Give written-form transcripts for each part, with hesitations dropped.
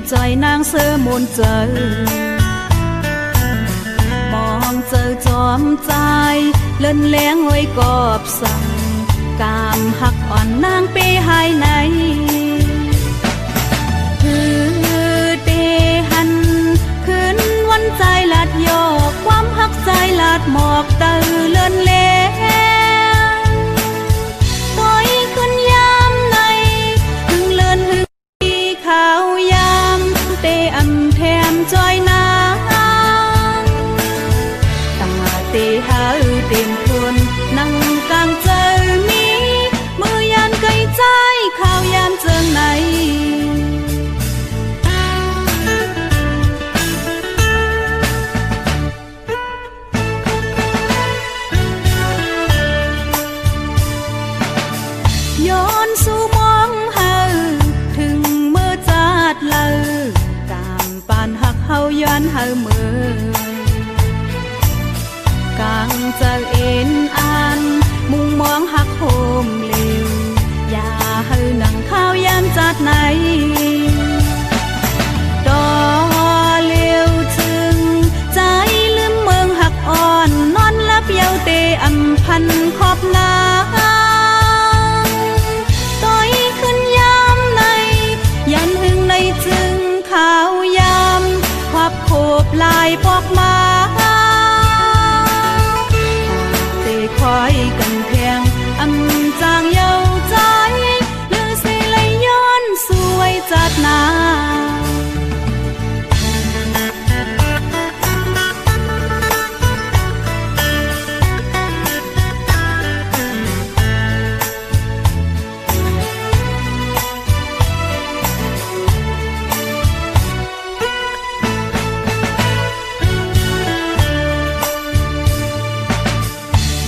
ใจนางเสือมนเจอมองเจอจอมใจเล่นแรงไว้กอบสั่งกามหักอ่อนนางเปหายไหนคือเดหันคืนวันใจลาดโยกความหักใจลาดหมอกเตอเล่นแรงต้อยขึ้นยามในหึงเลินหึงที่ขาวยามเตอำแถมจอยนาตั้งเตหาเต็มทนนั่งกลางเจอมีมือยันไกลใจข้าวยามเจิงไหนย้อนสู่มองเฮาถึงเมื่อจัดเล่ากามปานหักเฮาย้อนเฮาเมื่อกางเจอเอ็นอ่านมุงมองหักโฮมเร็วอย่าเฮานั่งข้าวยามจัดไหนดอเลี้ยวถึงใจลืมเมืองหักอ่อนนอนลับเยาเตอำพันขอบนาต้อยขึ้นยามในยันหึงในจึงข้าวยามควับโคบลายพอกมาคอยกันแพงอำจางเยาใจเลือสิไหลย้อนสวยจัดนา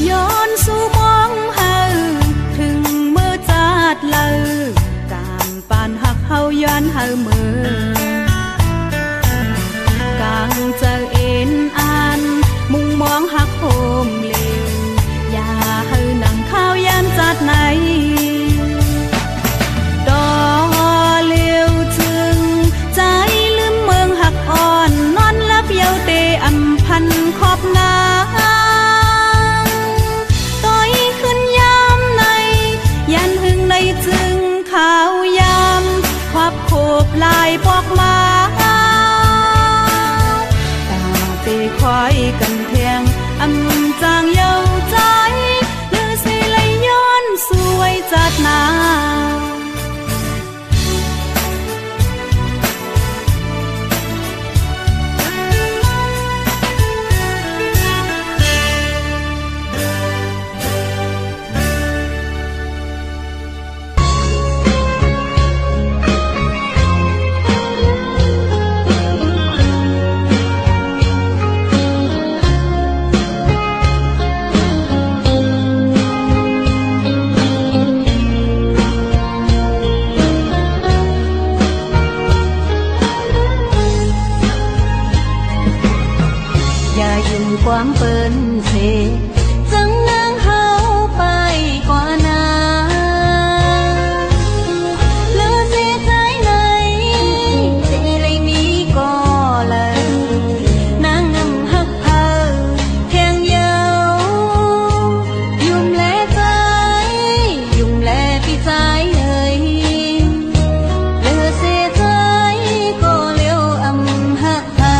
ย้อนสู่มองเฮาถึงเมื่อจัดเล่ากามปานหักเฮาย้อนเฮาเมื่อกางเจอเอ็นอ่านมุงมองหักโฮมเร็วอย่าเฮานั่งข้าวยามจัดไหนดอเลี้ยวถึงใจลืมเมืองหักอ่อนนอนลับเยาเตอำพันขอบนายันหึงในจึงข้าวยามควับโคบลายพอกมาตาเตคอยกันแทงอำจางเยาใจเลือสิไหลย้อนสวยจัดนาความเปิ้นเสจังนางเฮาไปกว่านาเลือเสียใจไหนเจเลยมีก็เลยนางนำหักเฮาแทงเยายุ่มแลใจยุ่มแลพี่ใจเลยเลือเสียใจก็เลี้ยวอำหักเฮา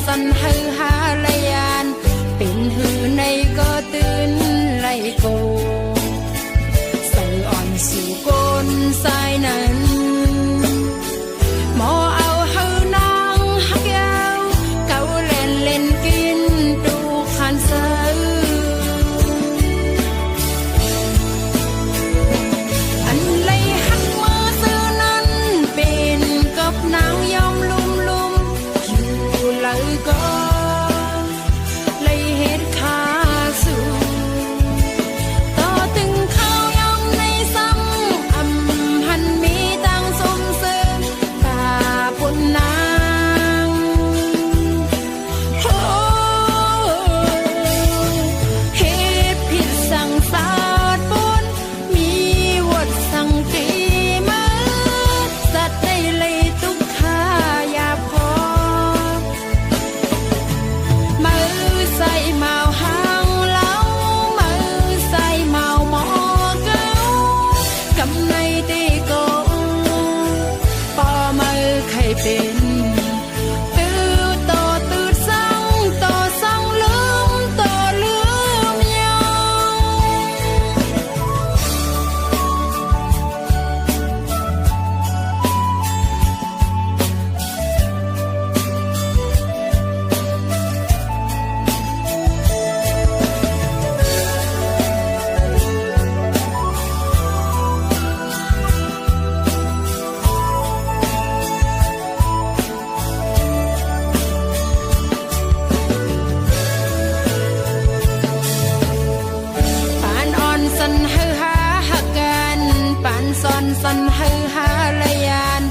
สันฮือหาลยานเป็นหือในก็ตื่นไลโกใส่อ่อนสู่ก้นสายนั้นหมอเอาหือนางฮักยาวเกาเล่นเล่นกินดูขันเสืออันเลยฮักมือซื้อนั้นเป็นกับนางยอมลุมลุมอยู่เลยก็เลยเฮ็ดขาสู่ต่อถึงข้าวยำในซ้ำหันมีตังสมเสริมตาปุ่นนางโอ้เฮ็ดผิดสั่งสาดปุ่นมีวดสั่งตีมาสัตว์ได้เลยตุกขาอย่าพอมือใส่เมาหางเล้ามือใส่เมาหมอเก้ากำในตีโกปอมือใครเป็นตื้อต่อตื้อสั่งต่อสั่งลืมต่อลืมยังปานอ่อนสันฮือหาหักกันปานซอนสันฮือหาลยาน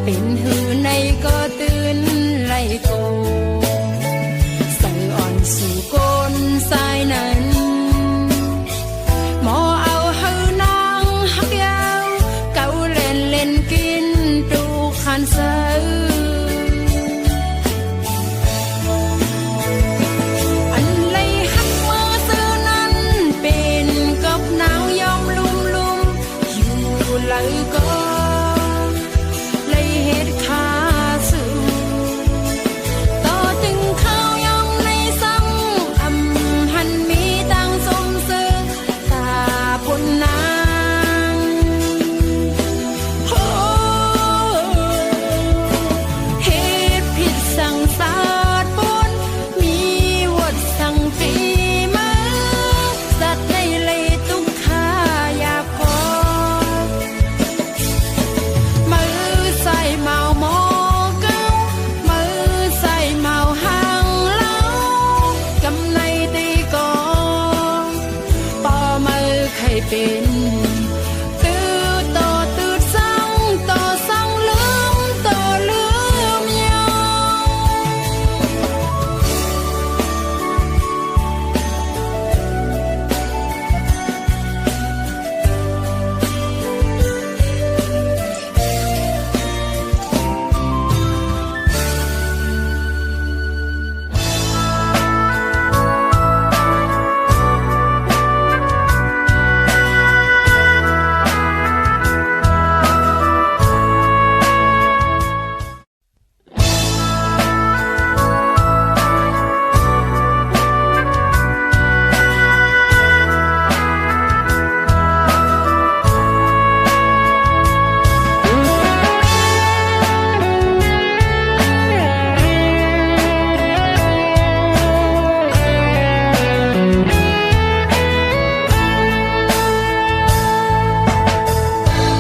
เป็นหือในก็ตื่นไลโกใส่อ่อนสู่ก้นสายนั้นหมอเอาหือนางฮักยาวเกาเล่นเล่นกินดูขันเสืออันเลยฮักมือซื้อนั้นเป็นกับนางยอมลุมลุมอยู่เลยก็เลยเฮ็ดขาสู่ต่อถึงข้าวยำในซ้ำหันมีตังสมเสริมตาปุ่นนางโอ้เฮ็ดผิดสั่งสาดปุ่นมีวดสั่งตีมาสัตว์ได้เลยตุกขาอย่าพอมือใส่เมาหมอเก้ามือใส่เมาหางเล้ากำในตีกองปอมือใครเป็นตื้อต่อตื้อสั่งต่อสั่งลืมต่อลืมยัง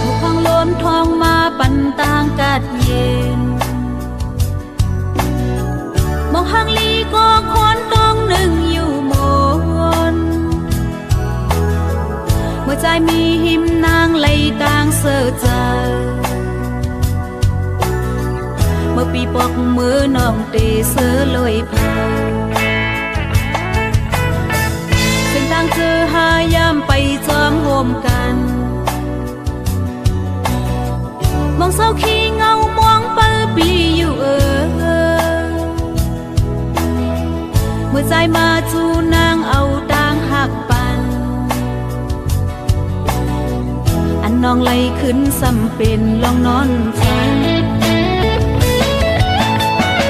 ผู้พังลมทองมาปันต่างกัดเย็นมองหางลีก็คอนต้องหนึ่งอยู่หมนเมื่อใจมีหิมนางไหลต่างเสือใจเมื่อปีปอกมือน้องเตเสือลอยเผาเส้นทางเจอหายามไปจอมโฮมกัน มองเศร้าขี้เงามองเปิลปีอยู่เมื่อใจมาจูนางเอาต่างหักปันอันน้องไหลขึ้นซ้ำเป็นลองนอนฝัน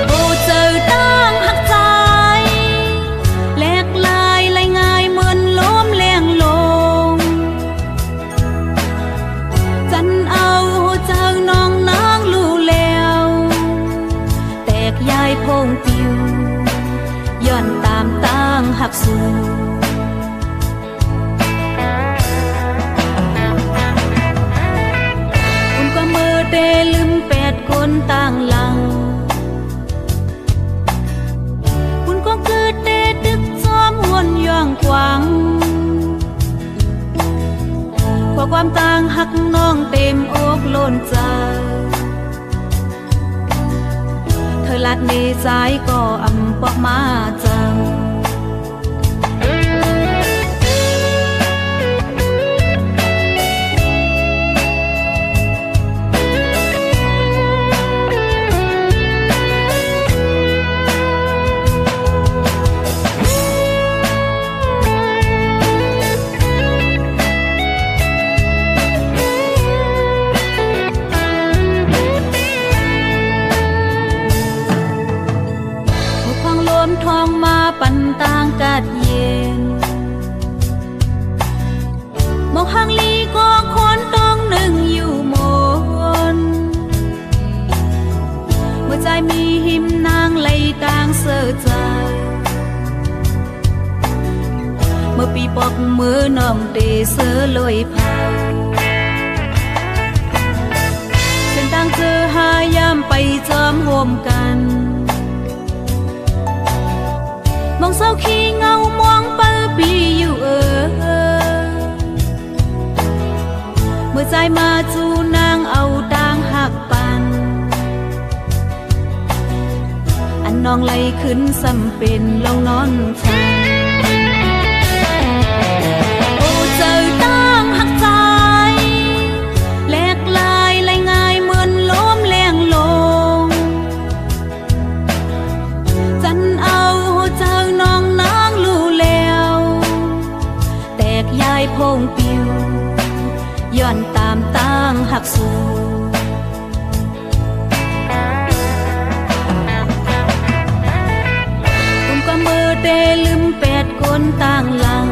โอ้เจอต่างหัก กสู่คุณก็มือเตลืม8คนต่างหลังคุณก็คือเตตึกซ้อมวนย่องกวางขอความต่างหักน้องเต็มอกล้นใจเธอลัดในสายก็อำปอกมาจังทองมาปันต่างกัดเย็นมองห่างลีก็คนต้องหนึ่งอยู่หมนเมื่อใจมีหิมนางไหลต่างเสือใจเมื่อปีปอกมือน้องเตเสือลอยพายเส้นต่างเจอหายามไปจอมโฮมกันมองเศร้าขี้เงามองเปิดปีอยู่เมื่อใจมาจูนางเอาต่างหักปันอันน้องไหลขึ้นสำเป็นลองนอนฟังโอ้เจอต่างหักใจแหลกลายไหลง่ายเหมือนล้มแรงลงจันเอาเจอน้องนางลู่แล้วแตกยายพงปิวย้อนตามตั้งหักสู่คุณก็มือเตลืม8คนต่างหลัง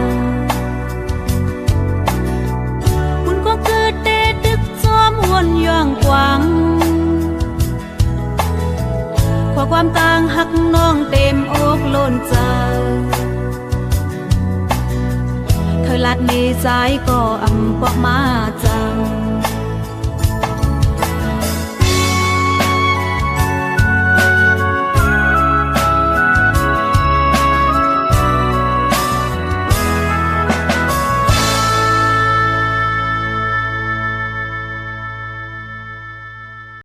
คุณก็เกิดเตตึกซ้อมวนย่องกวางขอความต่างหักน้องเต็มอกล้นใจเธอลัดในสายก็อำปอกมา